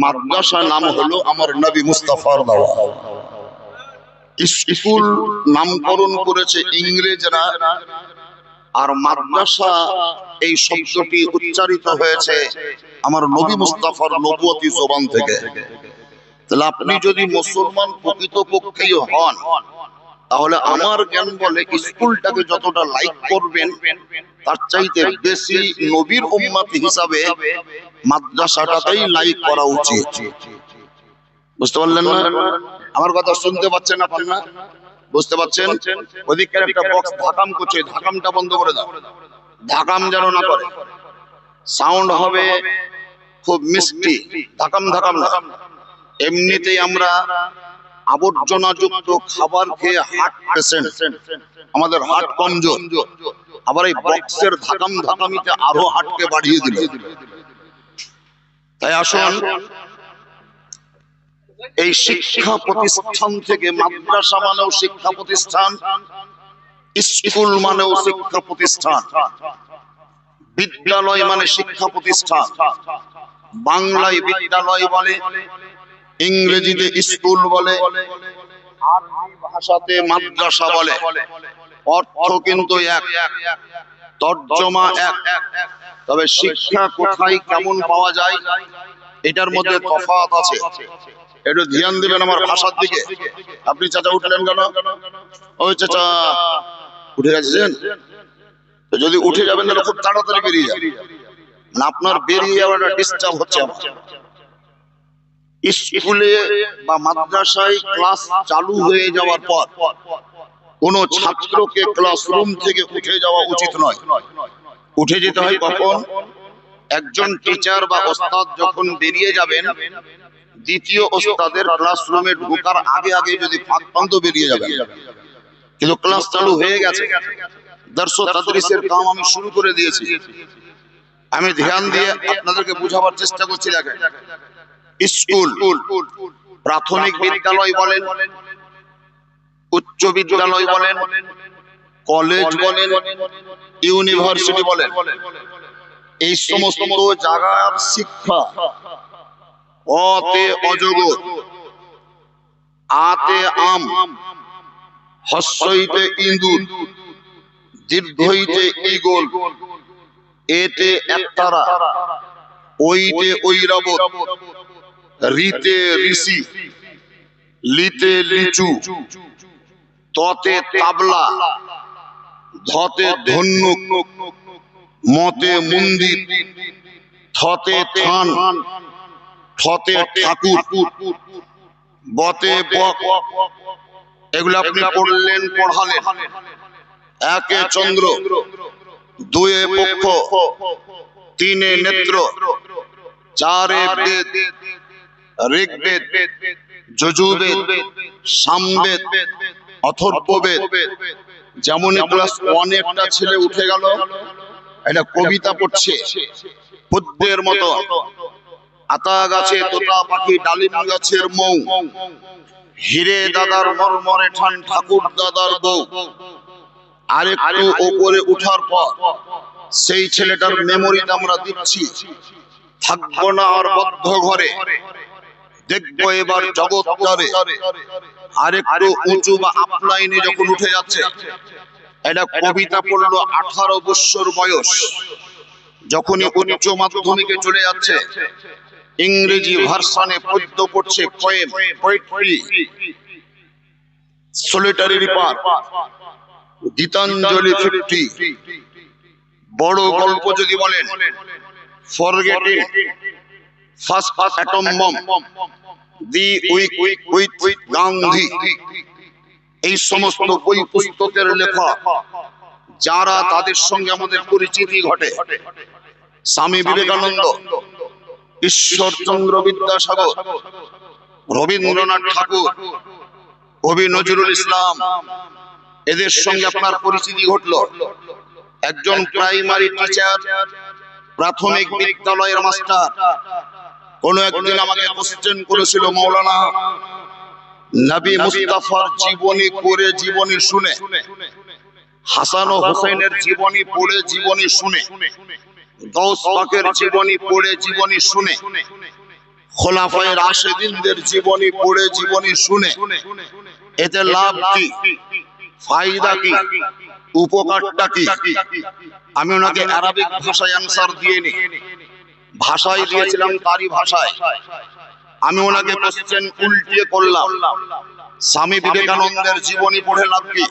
মাদ্রাসা নাম হলো আমার নবী মুস্তাফার দেওয়া। স্কুল নামকরণ করেছে ইংরেজরা, আর মাদ্রাসা এই শব্দটি উচ্চারিত হয়েছে আমার নবী মুস্তাফার নবুয়তি জবান থেকে। তাহলে আপনি যদি মুসলমান প্রকৃতপক্ষেই হন, তাহলে আমার জ্ঞান বলে স্কুলটাকে যতটা লাইক করবেন তার চাইতে বেশি নবীর উম্মত হিসাবে মাদ্রাসাটাতেই লাইক করা উচিত। বুঝতে পারলেন না? আমার কথা শুনতে পাচ্ছেন না? পান না? বুঝতে পাচ্ছেন? ওদিকের একটা বক্স ধাকাম করছে, ধাকামটা বন্ধ করে দাও, ধাকাম যেন না করে। সাউন্ড হবে খুব মিষ্টি, ধাকাম ধাকাম না। এমনিতেই আমরা আবর্জনা যুক্ত খাবার খেয়ে হার্ট পেশেন্ট, আমাদের হার্ট কমজোর, আবার এই বক্সের ধাকাম ধাকামিতে আরো হার্টকে বাড়িয়ে দিল। তাই আসুন এই শিক্ষা প্রতিষ্ঠান থেকে, মাদ্রাসা মানেও শিক্ষা প্রতিষ্ঠান, স্কুল মানেও শিক্ষা প্রতিষ্ঠান, বিদ্যালয় মানে শিক্ষা প্রতিষ্ঠান। বাংলায় বিদ্যালয় বলে, ইংরেজিতে স্কুল বলে, আরবি ভাষাতে মাদ্রাসা বলে। অর্থ কিন্তু এক, তর্জমা এক, তবে শিক্ষা কোথায় কেমন পাওয়া যায় এটার মধ্যে তফাৎ আছে। একটু ধ্যান দিবেন আমার ভাষার দিকে। আপনি চাচা উঠলেন কেন? ওই চাচা উঠে গেছেন? যদি উঠে যাবেন তাহলে খুব তাড়াতাড়ি বেরিয়ে যাবেন, না আপনার বেরিয়ে যাওয়াটা ডিস্টার্ব হচ্ছে। স্কুলে বা মাদ্রাসায় ক্লাস চালু হয়ে যাওয়ার পর কোন ছাত্রকে ক্লাসরুম থেকে উঠে যাওয়া উচিত নয়। উঠে যেতে হয় কখন? একজন টিচার বা ওস্তাদ যখন বেরিয়ে যাবেন, দ্বিতীয় ওস্তাদের ক্লাসরুমে ঢোকার আগে আগে যদি ফাঁক পান তো বেরিয়ে যাবেন। কিন্তু ক্লাস চালু হয়ে গেছে, দর্শ তাদরিসের কাম আমি শুরু করে দিয়েছি। আমি ধ্যান দিয়ে আপনাদেরকে বোঝাবার চেষ্টা করছি। দেখেন, স্কুল প্রাথমিক বিদ্যালয় বলেন, উচ্চ বিদ্যালয় বলেন, কলেজ বলেন, ইউনিভার্সিটি বলেন, এই সমস্ত জায়গার শিক্ষা অতে অজগর, আতে আম, হস্যইতে ইঁদুর, দীর্ঘইতে ঈগল, এতে একতারা, ওইতে ঐরাবত, রিতে ঋষি, লিতে লিচু, ততে তাবলা, ধতে ধন্যুক, মতে মন্দির, থতে থান, ঠতে ঠাকুর, বতে বক। এগুলো আপনি পড়লেন, পড়ালেন। একে চন্দ্র, দুয়ে পক্ষ, তিনে নেত্র, চারে বেদ, ঋগ্বেদ, যজুর্বেদ, সামবেদ, অথর্ববেদ। যেমন ক্লাস 1 একটা ছেলে উঠে গেল, এটা কবিতা পড়ছে পদ্যের মতো। আতা গাছে তোতা পাখি, ডালিম গাছের মৌ, হিরে দাদার মরমরে ঠান, ঠাকুর দাদার বউ। আরেকটু উপরে উঠার পর সেই ছেলেটার মেমোরিতে আমরা দিচ্ছি, থাকবো না আর বদ্ধ ঘরে, দেখবো এবার জগৎটারে। আরেকটু উঁচু বা আপলাইনে যখন উঠে যাচ্ছে, এটা কবিতা পড়লো 18 বছর বয়স। যখনই উচ্চ মাধ্যমিকে চলে যাচ্ছে, ইংরেজি ভার্সনে পদ্য পড়ছে, poem, poetry, solitary reaper, Gitanjali 50। বড় গল্প যদি বলেন, forgetting, first atom bomb, the week with Gandhi. এই সমস্ত বই পুস্তকের লেখক যারা, তাদের সঙ্গে আমাদের পরিচিতি ঘটে। স্বামী বিবেকানন্দ, ঈশ্বরচন্দ্র বিদ্যাসাগর, রবীন্দ্রনাথ ঠাকুর, কবি নজরুল ইসলাম, এদের সঙ্গে আপনার পরিচিতি ঘটলো। একজন প্রাইমারি টিচার, প্রাথমিক বিদ্যালয়ের মাস্টার, কোন একদিন আমাকে কোশ্চেন করেছিল, মৌলানা, নবী মুস্তাফার জীবনী পড়ে, জীবনী শুনে, হাসান ও হুসাইনের জীবনী পড়ে, জীবনী শুনে, গাউস পাকের জীবনী পড়ে, জীবনী শুনে, খোলাফায়ে রাশেদিনদের জীবনী পড়ে জীবনী শুনে এতে লাভ কি, ফায়দা কি, উপকারটা কি? আমি ওনাকে আরবিক ভাষায় অ্যানসার দিইনি, ভাষায় দিয়েছিলাম তারই ভাষায়। আমি ওনাকে কোশ্চেন উল্টিয়ে করলাম, স্বামী বিবেকানন্দের জীবনী পড়ে লাভ কি,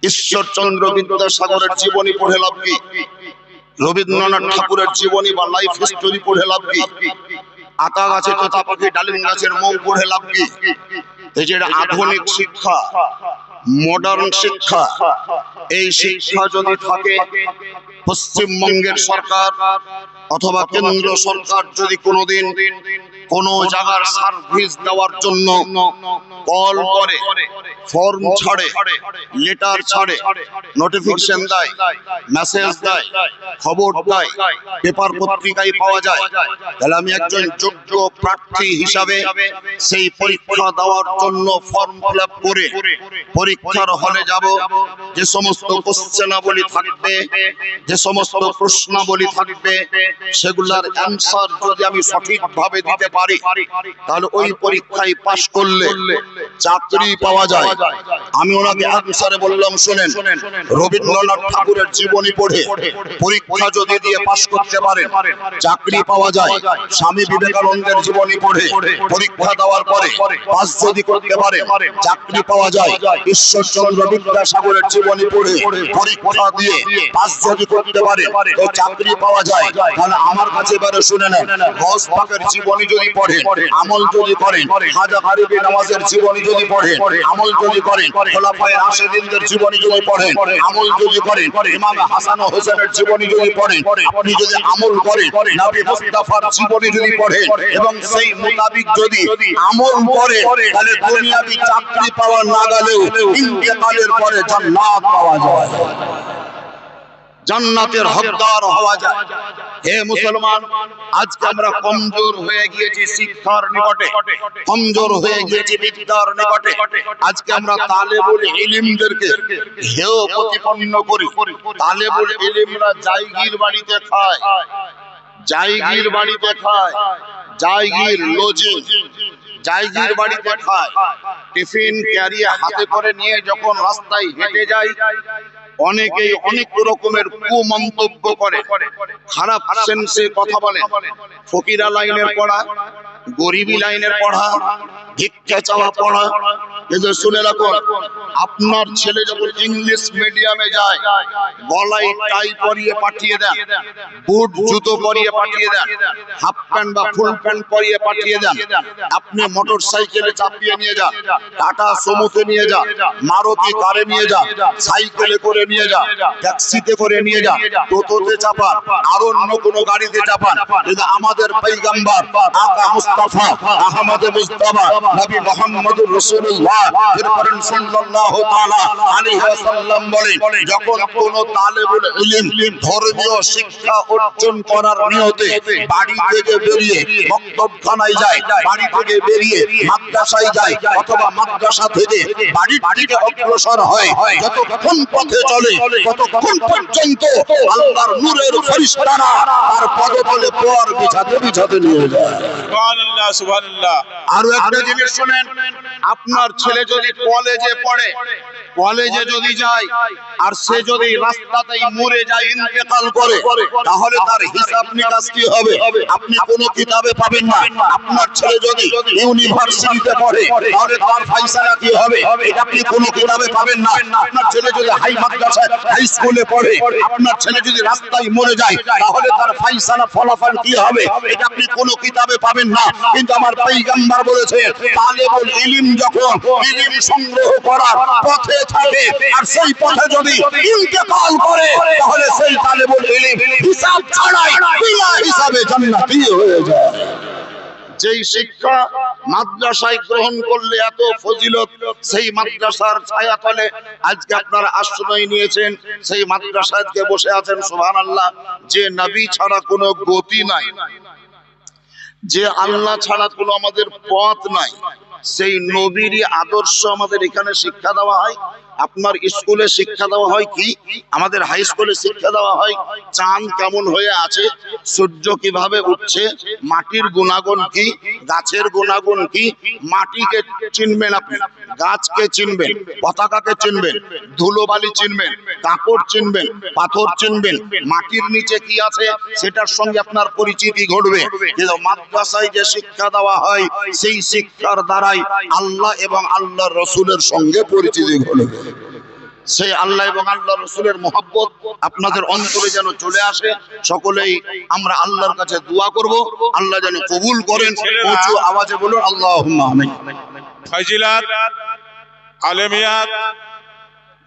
ঈশ্বরচন্দ্র বিদ্যাসাগরের জীবনী পড়ে লাভ কি, রবীন্দ্রনাথ ঠাকুরের জীবনী বা লাইফ হিস্টোরি পড়ে লাভ কি, আতা গাছে তোতা পাখি ডালিম গাছের মৌ পড়ে লাভ কি? এই যে আধুনিক শিক্ষা, মডার্ন শিক্ষা, এই শিক্ষা যদি থাকে, পশ্চিমবঙ্গের সরকার অথবা কেন্দ্র সরকার যদি কোনোদিন কোন জায়গার সার্ভিস দেওয়ার জন্য কল করে, ফর্ম ছাড়ে, লেটার ছাড়ে, নোটিফিকেশন দেয়, মেসেজ দেয়, খবর দেয়, পেপার পত্রিকায় পাওয়া যায়, তাহলে আমি একজন যোগ্য প্রার্থী হিসাবে সেই পরীক্ষা দেওয়ার জন্য ফর্ম ফিল আপ করে পরীক্ষার হলে যাব। যে সমস্ত কোশ্চেনাবলী থাকবে, যে সমস্ত প্রশ্নাবলী থাকবে, সেগুলার অ্যান্সার যদি আমি সঠিকভাবে দিতে পারি, তাহলে ওই পরীক্ষায় পাশ করলে চাকরি পাওয়া যায়। আমি ওনাকে অ্যান্সারে বললাম, শুনেন, রবীন্দ্রনাথ ঠাকুরের জীবনী পড়ে পরীক্ষা যদি দিয়ে পাশ করতে পারেন চাকরি পাওয়া যায়। স্বামী বিবেকানন্দের জীবনী পড়ে পরীক্ষা দেওয়ার পরে পাশ যদি করতে পারেন চাকরি পাওয়া যায়। ঈশ্বরচন্দ্র বিদ্যাসাগরের জীবনী পড়ে পরীক্ষা দিয়ে পাশ যদি করতে পারেন তো চাকরি পাওয়া যায়। তাহলে আমার কাছে এবারে শুনে নেন, গৌস পাকের জীবনী যদি পড়েন, আমল যদি করেন, খাজা গরিবী নওয়াজের জীবনী যদি পড়েন, আমল যদি করেন, খোলাফায়ে রাশেদিনদের জীবনী যদি পড়েন, আমল যদি করেন, ইমাম হাসান ও হোসেনের জীবনী যদি পড়েন, আপনি যদি আমল করেন, নবী মুস্তাফার জীবনী যদি পড়েন এবং সেই মোতাবিক যদি আমল করেন, তাহলে দুনিয়াবি চাকরি পাওয়া না গেলেও ইন্তেকালের পরে জান্নাত পাওয়া যায়, জান্নাতের হকদার হওয়া যায়। হে মুসলমান, আজকে আমরা কমজোর হয়ে গিয়েছি শিক্ষার নিকটে, কমজোর হয়ে গিয়েছি বিদ্যার নিকটে। আজকে আমরা তালেবুল ইলমদেরকে হেয় প্রতিপন্ন করি। তালেবুল ইলমরা জায়গির বাড়িতে খায়, জায়গির বাড়িতে খায়, জায়গির লজিং, জায়গির বাড়িতে খায়, টিফিন ক্যারিয়ে হাতে করে নিয়ে যখন রাস্তায় হেঁটে যায়, অনেকেই অনেক রকমের কুমন্তব্য করে, খারাপ সেন্সে কথা বলে। ফকিরা লাইনের পড়া, গরিবী লাইনের পড়া, ভিক্ষা চাওয়া পড়া। কিন্তু শুনে রাখুন, আপনার ছেলে যখন ইংলিশ মিডিয়ামে যায়, গলায় টাই পরিয়ে পাঠিয়ে দেন, বুট জুতো পরিয়ে পাঠিয়ে দেন, হাফ প্যান্ট বা ফুল প্যান্ট পরিয়ে পাঠিয়ে দেন, আপনি মোটর সাইকেলে চাপিয়ে নিয়ে যান, টাটা সুমোতে নিয়ে যান, মারুতি কারে নিয়ে যান, সাইকেলে করে নিয়ে যান, ট্যাক্সিতে করে নিয়ে যান, টোটোতে চাপান, আর অন্য কোনো গাড়িতে চাপান, কিন্তু আমাদের পয়গম্বর আকা মুস্তাফা আহমদ মুস্তাফা নবী মুহাম্মদুর রাসূলুল্লাহ সাল্লাল্লাহু তাআলা আলাইহি ওয়াসাল্লাম বলেন, যখন কোন তালেবুল ইলম ধর্মীয় শিক্ষা অর্জন করার নিয়তে বাড়ি থেকে বেরিয়ে মক্তবখানায় যায়, বাড়ি থেকে বেরিয়ে মাদ্রাসায় যায়, অথবা মাদ্রাসা থেকে বাড়ির দিকে অগ্রসর হয়, যতক্ষণ পথে চলে ততক্ষণ পর্যন্ত আল্লাহর নূরের ফেরেশতারা তার পদতলে পর বিছাতে বিছাতে নিয়ে যায়। সুবহানাল্লাহ, সুবহানাল্লাহ। আরো একটা জিনিস শুনেন, আপনার ছেলে যদি কলেজে পড়ে, কলেজে যদি যায় আর সে যদি রাস্তাতেই মরে যায়, ইন্তেকাল করে, তাহলে তার হিসাব নিকাশ কি হবে? আপনি কোনো কিতাবে পাবেন না। আপনার ছেলে যদি ইউনিভার্সিটিতে পড়ে, তাহলে তার ফয়সালা কি হবে? এটা আপনি কোনো কিতাবে পাবেন না। আপনার ছেলে যদি হাই মাদ্রাসায়, হাই স্কুলে পড়ে, আপনার ছেলে যদি রাস্তায় মরে যায়, তাহলে তার ফয়সালা ফলাফল কি হবে? এটা আপনি কোনো কিতাবে পাবেন না। কিন্তু আমার পয়গম্বর বলেছে, তালেবুল ইলম যখন ইলম সংগ্রহ করার পথে থাকে আর সেই পথে যদি ইন্তেকাল করে, তাহলে সেই তালেবুল ইলম হিসাব ছাড়াই বিনা হিসাবে জান্নাতি হয়ে যায়। যেই শিক্ষা মাদ্রাসায় গ্রহণ করলে এত ফজিলত, সেই মাদ্রাসার ছায়াতলে আজকে আপনারা আশ্রয় নিয়েছেন, সেই মাদ্রাসায় আজকে বসে আছেন। সুবহানাল্লাহ। যে নবী ছাড়া কোনো গতি নাই, যে আল্লাহ ছাড়া কোনো আমাদের পথ নাই, সেই নবীরই আদর্শ আমাদের এখানে শিক্ষা দেওয়া হয়। আপনার স্কুলে শিক্ষা দেওয়া হয় কি, আমাদের হাই স্কুলে শিক্ষা দেওয়া হয় চাঁদ কেমন হয়ে আছে, সূর্য কিভাবে উঠছে, মাটির গুণাগুণ কি, গাছের গুণাগুণ কি। মাটিকে চিনবেন আপনি, গাছকে চিনবেন, পতাকাকে চিনবেন, ধুলোবালি চিনবেন, কাপড় চিনবেন, পাথর চিনবেন, মাটির নিচে কি আছে সেটার সঙ্গে আপনার পরিচিতি ঘটবে। কিন্তু মাদ্রাসায় যে শিক্ষা দেওয়া হয় সেই শিক্ষার দ্বারাই আল্লাহ এবং আল্লাহর রসুলের সঙ্গে পরিচিতি ঘটবে। সেই আল্লাহ এবং আল্লাহ রসুলের মহব্বত আপনাদের অন্তরে যেন চলে আসে। সকলেই আমরা আল্লাহর কাছে দোয়া করব, আল্লাহ যেন কবুল করেন। উঁচু আওয়াজে বলুন আল্লাহুম্মা আমিন। ফাজিলাত আলেমিয়াত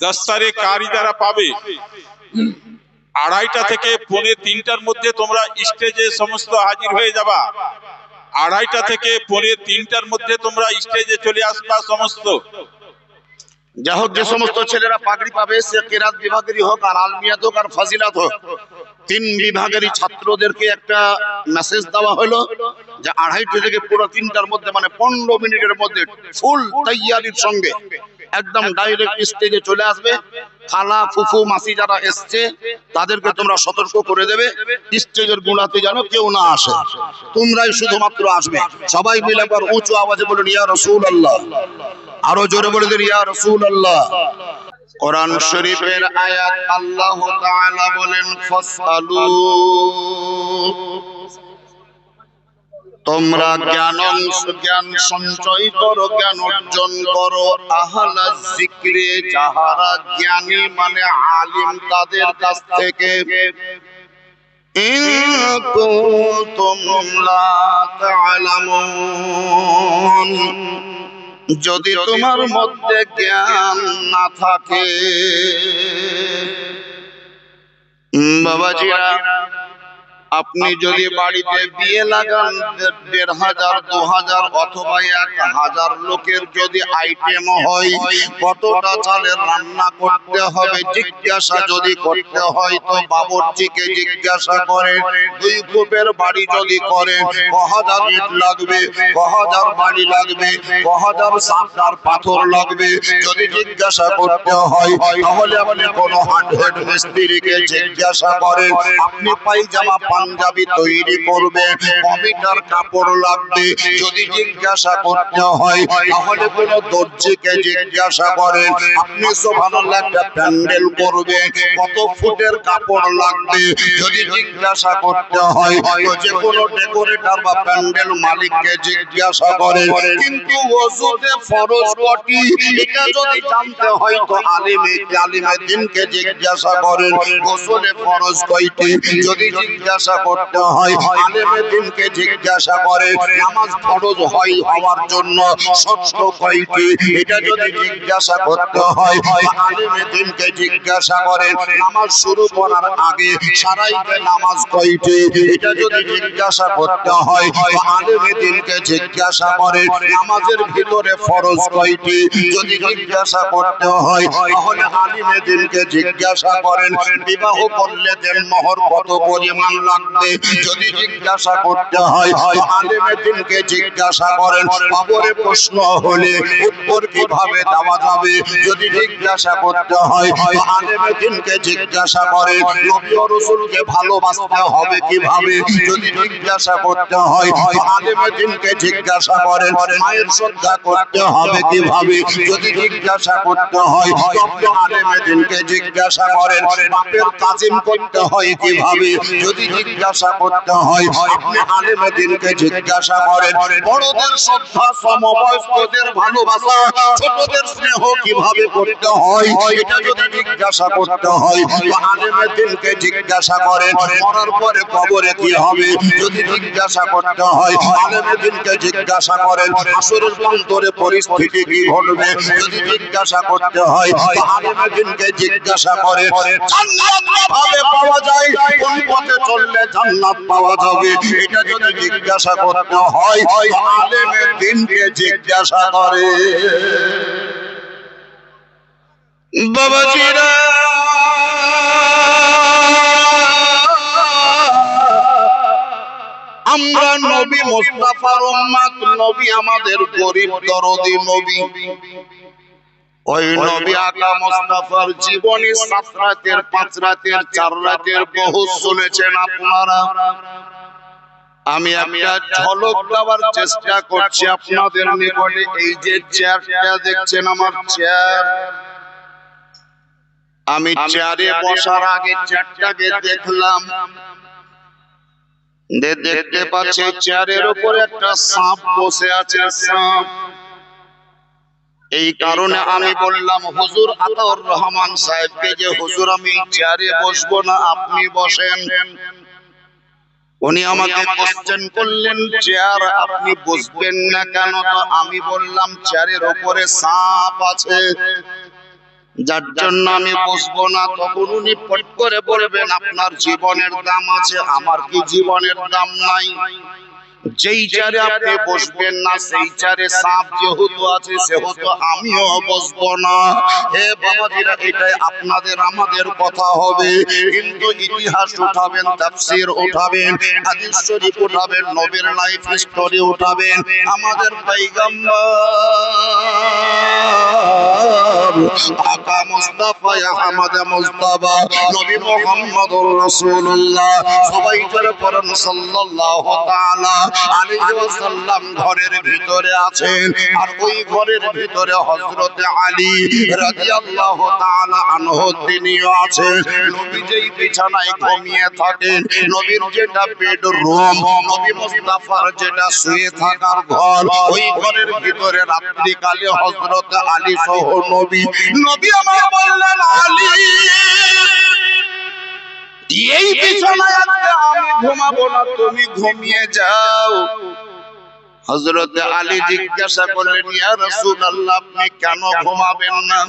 10 তারিখ কারি যারা পাবে, 2:30 থেকে 2:45-র মধ্যে তোমরা স্টেজে সমস্ত হাজির হয়ে যাবা। 2:30 থেকে 2:45-র মধ্যে তোমরা স্টেজে চলে আসবা সমস্ত। যা হোক, যে সমস্ত ছেলেরা পাগড়ি পাবে সে কেরাত বিভাগেরই হোক আর আলমিয়াত হোক আর ফাজিলাত হোক, 3 বিভাগেরই ছাত্রদেরকে একটা মেসেজ দেওয়া হলো যে 2:30 থেকে পুরো 3টার মধ্যে মানে 15 মিনিটের মধ্যে ফুল তৈয়ারির সঙ্গে একদম ডাইরেক্ট স্টেজে চলে আসবে। খালা ফুফু মাসি যারা এসছে তাদেরকে তোমরা সতর্ক করে দেবে স্টেজের গুণাতে যেন কেউ না আসে, তোমরাই শুধুমাত্র আসবে। সবাই মিলে একবার উঁচু আওয়াজে বলুন ইয়া রাসূলুল্লাহ, আরো জোরে বলে দিন ইয়া রাসূলুল্লাহ। কোরআন শরীফের আয়াত আল্লাহ তাআলা বলেন ফাসআলু, তোমরা জ্ঞান সঞ্চয় করো, জ্ঞান অর্জন করো। আহলা যিকরে, যাহারা জ্ঞানী মানে আলিম, তাদের কাছ থেকে। ইন কুনতুম লা তা'লামুন, যদি তোমার মধ্যে জ্ঞান না থাকে। বাবাজিরা, আপনি যদি বাড়িতে বিয়ে লাগান 1500, 2000 অথবা 1000 লোকের যদি আইটেম হয়, কতটা চালের রান্না করতে হবে জিজ্ঞাসা যদি করতে হয় তো বাবুর্চিকে জিজ্ঞাসা করে। 2 কূপের বাড়ি যদি করে 1000 ইট লাগবে, 1000 বাড়ি লাগবে, 1000 সাপটার পাথর লাগবে যদি জিজ্ঞাসা করতে হয়, তাহলে আপনি কোন হাটহেড মিস্ত্রিকে জিজ্ঞাসা করেন। আপনি পায়জামা পাঞ্জাবি তৈরি করবে, কমিটার কাপড় লাগবে যদি জিজ্ঞাসা করতে হয়, তাহলে কোন দর্জিকে জিজ্ঞাসা করেন। আপনি সুবহানাল্লাহ একটা প্যান্ডেল করবে, কত ফুটের কাপড় লাগবে যদি জিজ্ঞাসা করতে হয়, তো যে কোনো ডেকোরেটর বা প্যান্ডেল মালিককে জিজ্ঞাসা করেন। কিন্তু ওযুতে ফরজ কটি এটা যদি জানতে হয় তো আলিমে দ্বীনকে জিজ্ঞাসা করেন। গোসলে ফরজ কয়টি যদি জিজ্ঞাসা করতে হয়, আলেমে দ্বীনকে জিজ্ঞাসা করে। নামাজ ফরজ হওয়ার জন্য শর্ত কয়টি এটা যদি জিজ্ঞাসা করতে হয়, আলেমে দ্বীনকে জিজ্ঞাসা করে। নামাজ শুরু করার আগে সারাইতে নামাজ কয়টি এটা যদি জিজ্ঞাসা করতে হয়, আলেমে দ্বীনকে জিজ্ঞাসা করে। নামাজের ভিতরে ফরজ কয়টি যদি জিজ্ঞাসা করতে হয়, তাহলে আলেমে দ্বীনকে জিজ্ঞাসা করেন। বিবাহ করলে দেনমোহর কত পরিমাণ লাগবে যদি জিজ্ঞাসা করতে হয়, আলেমে দ্বীনকে জিজ্ঞাসা করেন। কবরে প্রশ্ন হলে উত্তর কিভাবে দেওয়া যাবে যদি জিজ্ঞাসা করতে হয়, আলেমে দ্বীনকে জিজ্ঞাসা করেন। নবী ও রাসূলকে ভালোবাসতে হবে কিভাবে যদি জিজ্ঞাসা করতে হয়, আলেমে দ্বীনকে জিজ্ঞাসা করেন। মায়ের শ্রদ্ধা করতে হবে কিভাবে যদি জিজ্ঞাসা করতে হয়, আলেমে দ্বীনকে জিজ্ঞাসা করেন। বাপের তাজিম করতে হয় কিভাবে যদি জিজ্ঞাসা করতে হয়, আপনি আলেমে দ্বীনকে জিজ্ঞাসা করেন। বড়দের শ্রদ্ধা, সমবয়স্কদের ভালোবাসা, ছোটদের স্নেহ কিভাবে করতে হয় এটা যদি জিজ্ঞাসা করতে হয়, আলেমে দ্বীনকে জিজ্ঞাসা করেন। মরার পরে কবরে কি হবে যদি জিজ্ঞাসা করতে হয়, আলেমে দ্বীনকে জিজ্ঞাসা করেন। আসরের প্রান্তরে পরিস্থিতি কি ঘটবে যদি জিজ্ঞাসা করতে হয়, আলেমে দ্বীনকে জিজ্ঞাসা করে। জান্নাত কিভাবে পাওয়া যায়, কোন পথে চললে জান্নাত পাওয়া যাবে এটা যদি জিজ্ঞাসা করতে হয়, আলেমে দ্বীনকে জিজ্ঞাসা করে। বাবাজিরা, আমরা নবী মুস্তাফার উম্মত, নবী আমাদের গরীব দরদি নবী। ওই নবী আকা মুস্তাফার জীবনী 7 রাতের 5 রাতের 4 রাতের বহু শুনেছেন আপনারা। আমি একটা ঝলক দেওয়ার চেষ্টা করছি আপনাদের নিকটে। এই যে চেয়ারটা দেখছেন আমার চেয়ার, আমি চেয়ারে বসার আগে চেয়ারটাকে দেখলাম, দেখতে পাচ্ছি চেয়ারের উপরে একটা সাপ বসে আছে। সাপ, এই কারণে আমি বললাম হুজুর আতাউর রহমান সাহেবকে যে হুজুর আমি চেয়ারে বসবো না, আপনি বসেন। উনি আমাকে কোশ্চেন করলেন, চেয়ার আপনি বসবেন না কেন? তো আমি বললাম চেয়ারের উপরে সাপ আছে, যার জন্য আমি বসবো না। তখন উনি পট করে বলবেন আপনার জীবনের দাম আছে, আমার কি জীবনের দাম নাই? যেই চেয়ারে আপনি বসবেন না সেই চেয়ারে সাপ যেহেতু আছে সেহেতু আমিও বসবো না। হে বাবাজিরা, এটাই আপনাদের আমাদের কথা হবে, কিন্তু ইতিহাস উঠাবেন, তাফসীর উঠাবেন, হাদিস শরীফ উঠাবেন, নবীর লাইফ স্টোরি উঠাবেন। আমাদের পয়গম্বর আকা মুস্তাফা আহমদ মুস্তাফা নবী মুহাম্মদুর রাসূলুল্লাহ সবাই করে পড়েন সাল্লাল্লাহু তাআলা আলাইহি ওয়াসাল্লাম ঘরের ভিতরে আছেন। আর ওই ঘরের ভিতরে হযরত আলী রাদিয়াল্লাহু তাআলা আনহু তিনিও আছেন। নবী যেই বিছানায় ঘুমিয়ে থাকেন, নবীর যেটা বেডরুম, নবী মুস্তাফার যেটা শুয়ে থাকার ঘর, ওই ঘরের ভিতরে রাত্রিকালে হযরত আলী সহ নবী আমার বললেন, আলী এই বিছানায় আজকে আমি ঘুমাবো না, তুমি ঘুমিয়ে যাও। হযরত আলী জিজ্ঞাসা করলেন, ইয়া রাসূলুল্লাহ আপনি কেন ঘুমাবেন না?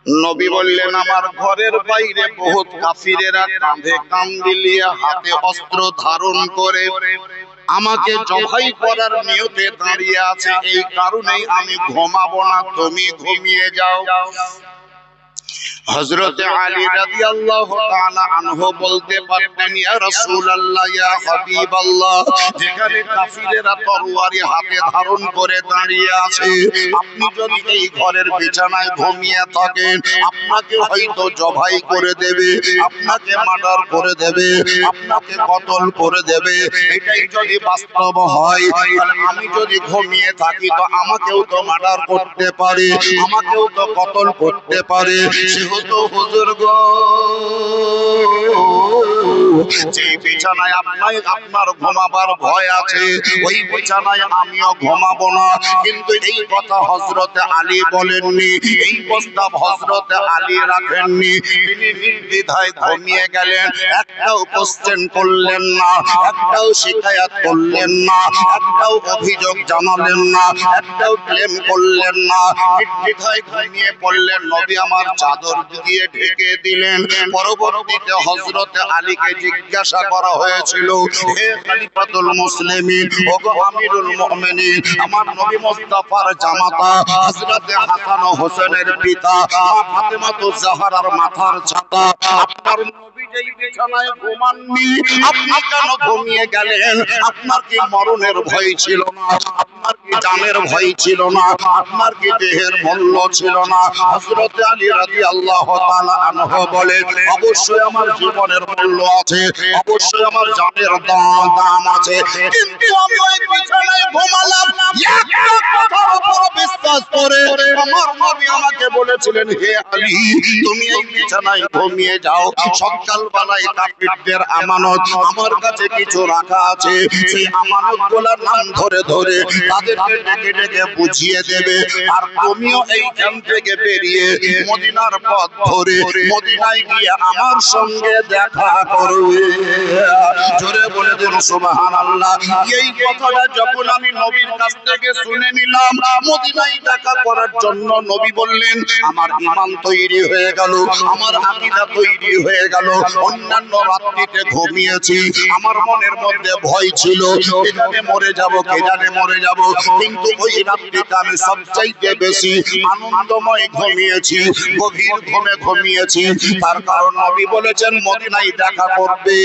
নবী বললেন, আমার ঘরের বাইরে বহুত কাফিরেরা কাঁধে কান মিলিয়ে হাতে অস্ত্র ধারণ করে আমাকে জবাই করার নিয়তে দাঁড়িয়ে আছে, এই কারণেই আমি ঘুমাবো না, তুমি ঘুমিয়ে যাও। হযরত আলী রাদিয়াল্লাহু তাআলা আনহু বলতে পারতেন, ইয়া রাসূলুল্লাহ ইয়া হাবিবাল্লাহ, যেখানে কাফিরেরা তরবারি হাতে ধারণ করে দাঁড়িয়ে আছে, আপনি যদি এই ঘরের বিছানায় ঘুমিয়ে থাকেন, আপনাকে হয়তো জবাই করে দেবে, আপনাকে মার্ডার করে দেবে, আপনাকে কতল করে দেবে। এটাই যদি বাস্তব হয়, তাহলে আমি যদি ঘুমিয়ে থাকি তো আমাকেও তো মার্ডার করতে পারে, আমাকেও তো কতল করতে পারে। সেহেতু হুজুর গো, যে বিছানায় আপনার ঘুমাবার ভয় আছে, ওই বিছানায় আমিও ঘুমাবো না। কিন্তু এই কথা হযরত আলী বলেননি, এই প্রস্তাব হযরত আলী রাখেননি। তিনি নির্দ্বিধায় ঘুমিয়ে গেলেন, একটাও কোশ্চেন করলেন না, একটাও শিকায়াত করলেন না, একটাও অভিযোগ জানালেন না, একটাও ক্লেম করলেন না। নির্দ্বিধায় ঘুমিয়ে পড়লেন। নবী আমার চাদর দিয়ে ঢেকে দিলেন। পরবর্তীতে হযরত আলীকে জিজ্ঞাসা করা হয়েছিল, হে খলিফাতুল মুসলিমিন, ওগো আমিরুল মুমিনিন, আমার নবী মুস্তাফার জামাতা হযরত হাসান ও হোসেনের পিতা ফাতেমাতুজ জাহরার মাথার ছাতা, আপনার নবী যেই বিছানায় ঘুমাননি, আপনি কেন ঘুমিয়ে গেলেন? আপনার কি মরণের ভয় ছিল না? আপনার কি জানের ভয় ছিল না? আপনার কি দেহের মূল্য ছিল না? হযরত আলী রাদিয়াল্লাহু তাআলা আনহু বলেন, অবশ্যই আমার জীবনের মূল্য আছে, অবশ্যই আমার জানের দাম আছে, কিন্তু আমি ওই বিছানায় ঘুমালাম একটা কথার উপর বিশ্বাস করে। আমার নবী আমাকে বলেছিলেন, হে আলী তুমি এই বিছানায় ঘুমিয়ে যাও, সকালবেলায় কাফিরদের আমানত আমার কাছে কিছু রাখা আছে, সেই আমানতগুলোর নাম ধরে ধরে তাদেরকে ডেকে ডেকে বুঝিয়ে দেবে। আর তুমিও এইখান থেকে বেরিয়ে মদিনার পথ ধরে মদিনায় গিয়ে আমার সঙ্গে দেখা করবে। জোরে বলে দিন সুবহানাল্লাহ। এই কথাটা যখন আমি নবীর কাছ থেকে শুনে নিলাম, মদিনায় দেখা করার জন্য নবী বললেন, আমার ঈমান তৈরি হয়ে গেল, আমার আকীদা তৈরি হয়ে গেল। অন্যান্য রাত্রিতে ঘুমিয়েছি, আমার মনের মধ্যে ভয় ছিল, কে জানে মরে যাব, কে জানে মরে যাব, কিন্তু ওই রাত্রিতে আমি সবচাইতে বেশি আনন্দময় ঘুমিয়েছি, গভীর ঘুমে ঘুমিয়েছি। তার কারণ নবী বলেছেন মদিনায় দেখা করবে,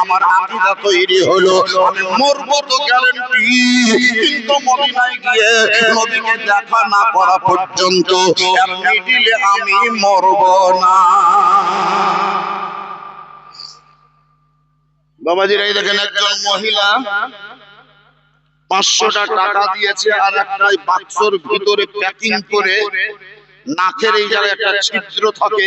আমার আকীদা তৈরি হলো, আমি মরবো তো গ্যারান্টি, কিন্তু মদিনায় গিয়ে নবীকে দেখা না করা পর্যন্ত এমনি দিলে আমি মরব না। বাবাজিরা এই দেখেন একজন মহিলা 500টা টাকা দিয়েছে আর একটা বাক্সর ভিতরে প্যাকিং করে নাকের এই জায়গায় একটা ছিদ্র থাকে,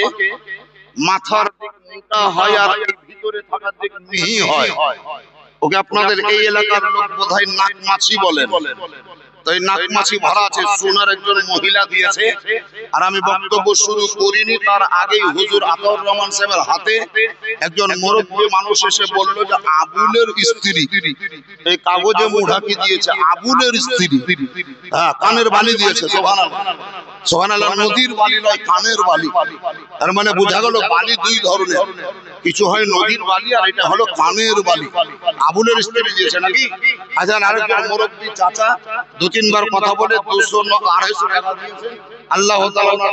মাথার দিক মোটা হয় আর এই ভিতরে থাকার দিক মিহি হয়। ওকে আপনাদের এই এলাকার লোক বোধহয় নাকমাছি বলেন। তো এই নাকমাছি ভরা আছে, সোনার একজন মহিলা দিয়েছে। আর আমি বক্তব্য শুরু করিনি তার আগেই হুজুর আতাউর রহমান সাহেবের হাতে একজন মুরব্বী মানুষ এসে বলল যে আবুলের স্ত্রী এই কাগজে মুঢাকি দিয়েছে, আবুলের স্ত্রী। হ্যাঁ, কানের বালি দিয়েছে। সুবহানাল্লাহ, সুবহানাল্লাহ। নদীর বালি নয়, কানের বালি। তার মানে বোঝা গেল বালি দুই ধরনের, কিছু হয় নদীর বালি আর এটা হলো কানের বালি। আবুলের স্ত্রী দিয়েছে নাকি? আচ্ছা, আরেকজন মুরব্বী চাচা 2-3 বার কথা বলে 200-250 টাকা দিয়েছে। আল্লাহ তাআলা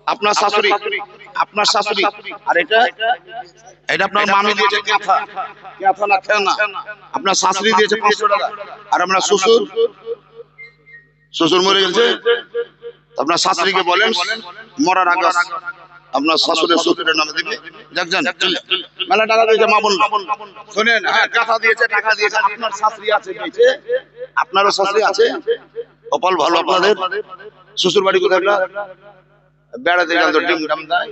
আপনার শাশুড়ি, আপনার শাশুড়ি। আর এটা এটা আপনার মামি দিয়েছে ক্যাথা, ক্যাথা না খেনা। আপনার শাশুড়ি দিয়েছে 500 টাকা। আর আপনার শ্বশুর, শ্বশুর মরে গেছে, আপনার শাশুড়িকে বলেন মরার আগে আপনার শ্বশুরের শ্বশুরের নামে দিবে। দেখছেন মেলা টাকা দিয়েছে মা বোন। শোনেন, হ্যাঁ কথা দিয়েছে, টাকা দিয়েছে। আপনার শাশুড়ি আছে দিয়েছে, আপনারও শাশুড়ি আছে। কপাল ভালো আপনাদের। শ্বশুর বাড়ি কোথায়? বেড়াতে গেল তো ডিম ডাম দেয়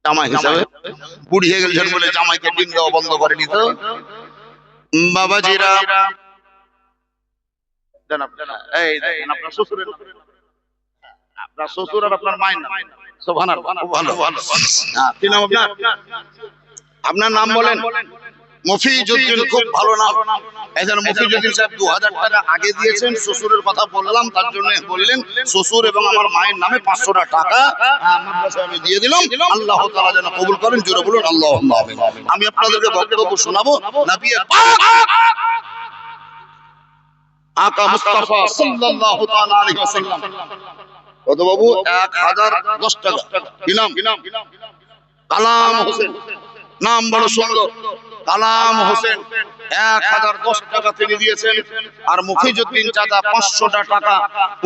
জামাই হিসাবে। বুড়ি হয়ে গেছেন বলে জামাইকে ডিম দেওয়া বন্ধ করেনি তো। বাবাজিরা এই দেখেন আপনার শ্বশুরের, আপনার শ্বশুর আর আপনার মায়ের নাম। সুবহানাল্লাহ, ভালো ভালো। কি নাম আপনার? আপনার নাম বলেন। মফিজউদ্দিন, খুব ভালো নাম। এখানে মফিজউদ্দিন সাহেব 2000 টাকা আগে দিয়েছেন। শ্বশুরের কথা বললাম তার জন্য বললেন শ্বশুর এবং আমার মায়ের নামে 500 টাকা মাদ্রাসায় আমি দিয়ে দিলাম। আল্লাহ তাআলা যেন কবুল করেন। জোরে বলুন আল্লাহুম্মা আমিন। আমি আপনাদেরকে বক্তব্য শোনাবো নবী পাক আকা মুস্তাফা সাল্লাল্লাহু তাআলা আলাইহি ওয়াসাল্লাম। কত বাবু? 1010 টাকা। কি নাম? কালাম হোসেন। নাম বড় সুন্দর, কালাম হোসেন। 1010 টাকা তিনি দিয়েছেন। আর মফিজউদ্দিন চাচা 500 টাকা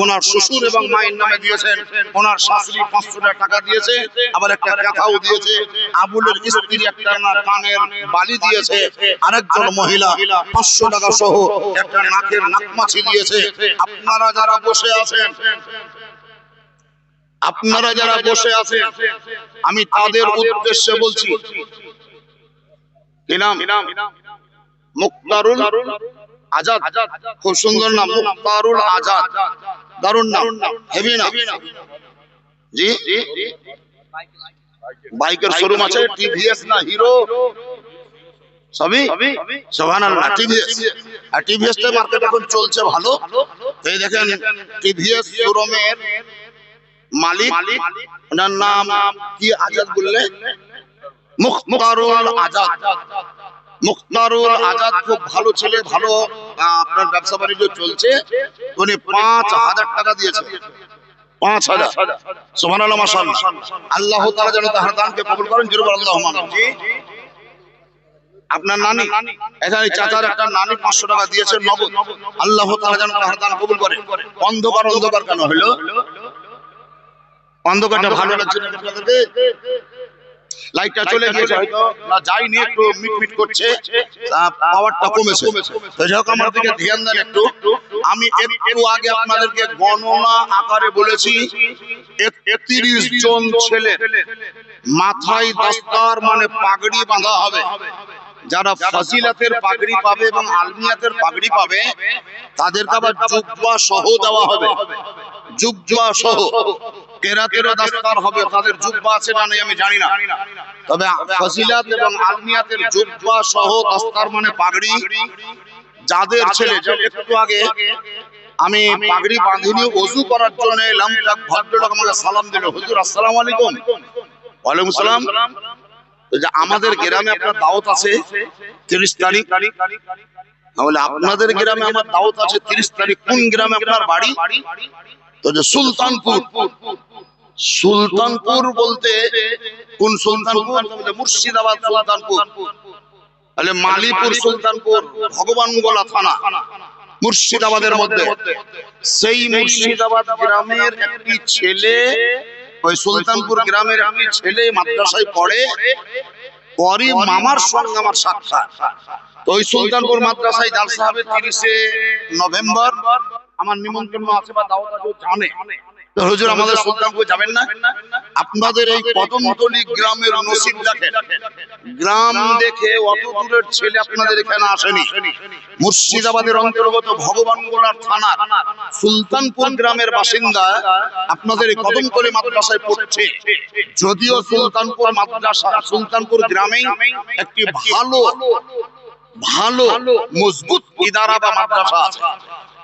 ওনার শ্বশুর এবং মায়ের নামে দিয়েছেন। ওনার শাশুড়ি 500 টাকা দিয়েছে, আবার একটা কথাও দিয়েছে। আবুলের স্ত্রী একটা কানের বালি দিয়েছে। আরেকজন মহিলা 500 টাকা সহ একটা নাকের নাকমাছি দিয়েছে। আপনারা যারা বসে আছেন, আপনারা যারা বসে আছেন, আমি তাদের উদ্দেশ্যে বলছি। কি নাম? মুক্তারুল আজাদ। খুব সুন্দর নাম, মুক্তারুল আজাদ। দারুণ নাম, হেভি নাম। জি, বাইকের শোরুম আছে। টিভিএস না হিরো? সবই। সুবহানাল্লাহ। টিভিএস, আর টিভিএস টা মার্কেট এখন চলছে ভালো। এই দেখেন টিভিএস শোরুমের মালিক, ওনার নাম কি আজাদ বললে? মুখতারুল আজাদ। মুখতারুল আজাদ খুব ভালো ছেলে, ভালো আপনার ব্যবসা বাণিজ্য চলছে। উনি 5000 টাকা দিয়েছে। 5000। সুবহানাল্লাহ, মাশাআল্লাহ। আল্লাহ তাআলা যেন তার দানকে কবুল করেন। জোরে বলেন আল্লাহুম্মা আমিন। জি, আপনার নানি, এখানে চাচার একটা নানি 500 টাকা দিয়েছে নগদ। আল্লাহ তাআলা যেন তার দান কবুল করেন। অন্ধকার অন্ধকার কেন হলো? অন্ধকারটা ভালো লাগছে না আপনাদেরকে? লাইটটা চলে গিয়েছে হয়তো, না যাইনি, একটু মিটমিট করছে, পাওয়ারটা কমেছে। তো যাই হোক আমার দিকে ধ্যান দেন একটু। আমি একটু আগে আপনাদেরকে গণনা আকারে বলেছি 31 জন ছেলে মাথায় দস্তার মানে পাগড়ি বাঁধা হবে। যারা ফজিলাতের পাগড়ি পাবে এবং আলমিয়াতের পাগড়ি পাবে তাদেরকে আবার জুব্বা সহ দেওয়া হবে। জুব্বা সহ কেরাতের দস্তার হবে। তাদের জুব্বা আছে না নেই আমি জানি না, তবে ফজিলাত এবং আলমিয়াতের জুব্বা সহ দস্তার মানে পাগড়ি যাদের ছেলে। একটু আগে আমি পাগড়ি বাঁধিনি, ওযু করার জন্য এলাম। এক ভদ্রলোক আমাকে সালাম দিল, হুজুর আসসালামু আলাইকুম। ওয়ালাইকুম সালাম। যে আমাদের গ্রামে আপনার দাওয়াত আছে 30 তারিখ। তাহলে আপনাদের গ্রামে আমার দাওয়াত আছে 30 তারিখ। কোন গ্রামে আপনার বাড়ি? তো যে সুলতানপুর। সুলতানপুর বলতে কোন সুলতানপুর? মুর্শিদাবাদ সুলতানপুর। তাহলে মালিপুর সুলতানপুর, ভগবানগোলা থানা। মুর্শিদাবাদের মধ্যে। সেই মুর্শিদাবাদ গ্রামের একটি ছেলে, ওই সুলতানপুর গ্রামের একটি ছেলে মাদ্রাসায় পড়ে, পরে মামার সঙ্গে আমার সাক্ষাৎ। তো ওই সুলতানপুর মাদ্রাসায় জালসা হবে 30শে নভেম্বর। আমার নিমন্ত্রণ আছে বা দাওয়াত আছে, জানে। তো হুজুর আমাদের সুলতানপুর যাবেন না? আপনাদের এই কদমতলী গ্রামের নসিব দেখেন, গ্রাম দেখে অত দূরের ছেলে আপনাদের এখানে আসেনি। মুর্শিদাবাদের অন্তর্গত ভগবানগোলার থানা সুলতানপুর গ্রামের বাসিন্দা আপনাদের এই কদমতলী মাদ্রাসায় পড়ছে। যদিও সুলতানপুর মাদ্রাসা, সুলতানপুর গ্রামে একটি ভালো মজবুত ইদারা বা মাদ্রাসা আছে,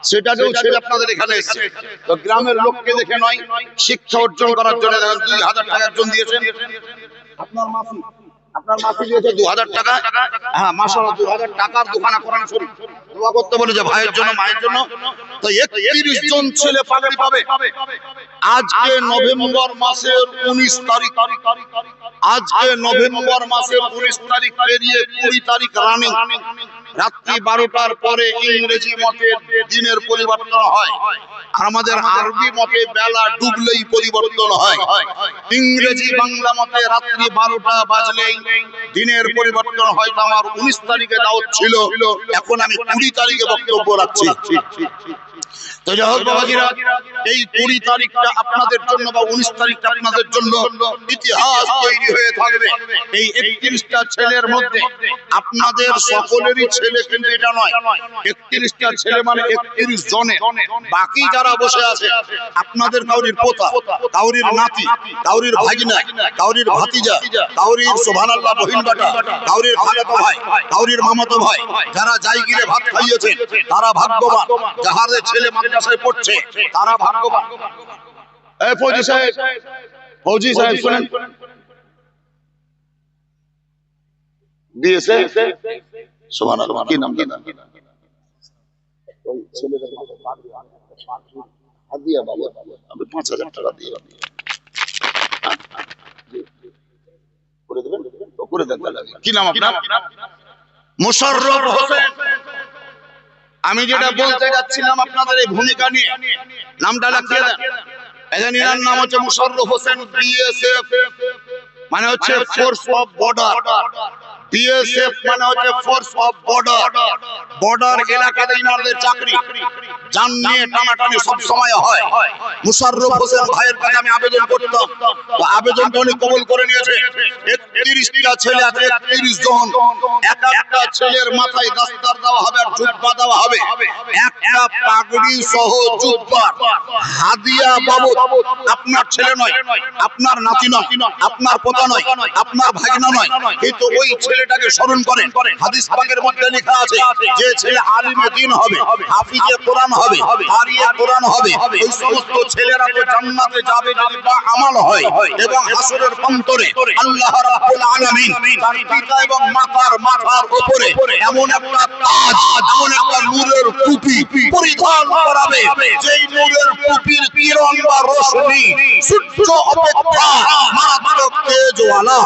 সেটাকেও ছেড়ে আপনাদের এখানে এসেছে। তো গ্রামের লোককে দেখে নয়, শিক্ষা অর্জন করার জন্য 2000 টাকা একজন দিয়েছেন। আপনার মাসি দিয়েছে 2000 টাকা। হ্যাঁ মাশাআল্লাহ, 2000 টাকার দোকানে কোরআন শরীফ দোয়া করতে বলেছে ভাইয়ের জন্য, মায়ের জন্য। তো 31 জন ছেলে পাগড়ি পাবে। আজকে নভেম্বর মাসের 19 তারিখ, আজকে নভেম্বর মাসের 19 তারিখ পেরিয়ে 20 তারিখ রানিং। রাত্রি 12টার পরে ইংরেজি মতে দিনের পরিবর্তন হয়, আর আমাদের আরবি মতে বেলা ডুবলেই পরিবর্তন হয়। ইংরেজি বাংলা মতে রাত্রি 12টা বাজলেই দিনের পরিবর্তন হয়। তো আমার 19 তারিখে দাওয়াত ছিল, এখন আমি 20 তারিখে বক্তব্য রাখছি। তো যাই হোক বাবাজিরা, এই 20 তারিখটা আপনাদের জন্য বা 19 তারিখটা আপনাদের জন্য ইতিহাস তৈরি হয়ে থাকবে। এই 31টা ছেলের মধ্যে আপনাদের সকলেরই ছেলে, কিন্তু এটা নয়, 31টা ছেলে মানে 31 জনের। বাকি যারা বসে আছে আপনাদের কাউরির পোতা, কাউরির নাতি, কাউরির ভাগিনা, কাউরির ভাতিজা, কাউরির সুবহানাল্লাহ বহিন বেটা, কাউরির খালাতো ভাই, কাউরির মামাতো ভাই। যারা জায়গিরে ভাত খাইয়েছেন তারা ভাগ্যবান, যাহাদের ছেলে মাদ্রাসায় পড়ছে তারা ভাগ্যবান। এই ফৌজি সাহেব, ফৌজি সাহেব শুনেন, দিয়েছে সুবহানাল্লাহ, কি নাম জানেন? ওই ছেলেদের হাদিয়া বাবা, আমি 5000 টাকা দিয়ে করে দেবেন, তো করে দেন। কি নাম আপনার? মুশাররফ হোসেন। আমি যেটা বলতে যাচ্ছিলাম আপনাদের এই ভূমিকা নিয়ে, নামটা লিখিয়ে দেন। এর নাম হচ্ছে মুশাররফ হোসেন, বিএসএফ মানে হচ্ছে ফোর্স অফ বর্ডার। বিএসএফ মানে হচ্ছে ফোর্স অফ বর্ডার। বর্ডার এলাকাতে ইনারদের চাকরি, জান নিয়ে টানাটানি সব সময় হয়। মুশাররফ হোসেন ভাইয়ের কাছে আমি আবেদন করতাম, তো আবেদনটা উনি কবুল করে নিয়েছে। 31টা ছেলে আছে, 31 জন। এক একটা ছেলের মাথায় দাস্তার দেওয়া হবে আর জুব্বা দেওয়া হবে। একটা পাগড়ি সহ জুব্বা হাদিয়া বাবদ। আপনার ছেলে নয়, আপনার নাতি নয়, আপনার পোতা নয়, আপনার ভাগিনা নয়, কিন্তু ওই ছেলেটাকে স্মরণ করেন। হাদিস পাকের মধ্যে লেখা আছে যে ছেলে আলিমে দ্বীন হবে, হাফিজে কোরআন হবে, কারিয়ে কোরআন হবে, ওই সমস্ত ছেলেরা তো জান্নাতে যাবে যদি বা আমাল হয়। এবং হাসরের অন্তরে আল্লাহ রাব্বুল আলামিন তার পিতা এবং মাতার মাথার উপরে এমন একটা তাজ, এমন একটা নূরের টুপি পরিধান করাবে, যেই নূরের টুপির কিরণ বা রোশনি সূর্য অপেক্ষা মারাত্মক তেজওয়ালা।